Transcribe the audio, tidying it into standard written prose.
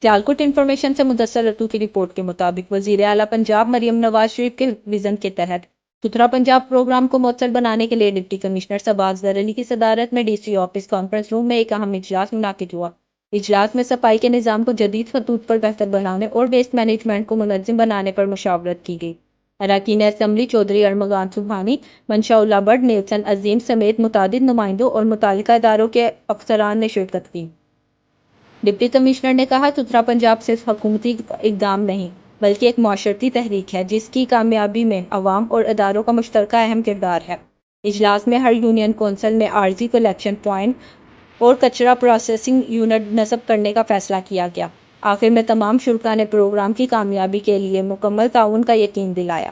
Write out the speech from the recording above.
Sialkot information سے مدثر رتو کی report کے مطابق وزیر اعلیٰ پنجاب مریم نواز شریف کے وژن کے تحت ستھرا پنجاب پروگرام کو مؤثر بنانے کے لیے ڈپٹی کمشنر صبا افضل علی کی صدارت میں D C office conference room میں ایک اہم اجلاس منعقد ہوا۔ اجلاس میں صفائی کے نظام کو جدید خطوط پر بہتر بنانے اور ویسٹ مینجمنٹ کو منظم بنانے پر مشاورت کی گئی۔ اراکین اسمبلی چودھری ارمغان سبحانی، منشا اللہ بٹ، نیلسن عظیم سمیت متعدد نمائندوں اور متعلقہ اداروں کے افسران نے شرکت کی۔ ڈپٹی کمشنر نے کہا، ستھرا پنجاب صرف حکومتی اقدام نہیں بلکہ ایک معاشرتی تحریک ہے جس کی کامیابی میں عوام اور اداروں کا مشترکہ اہم کردار ہے۔ اجلاس میں ہر یونین کونسل میں عارضی کلیکشن پوائنٹ اور کچرا پروسیسنگ یونٹ نصب کرنے کا فیصلہ کیا گیا۔ آخر میں تمام شرکاء نے پروگرام کی کامیابی کے لیے مکمل تعاون کا یقین دلایا۔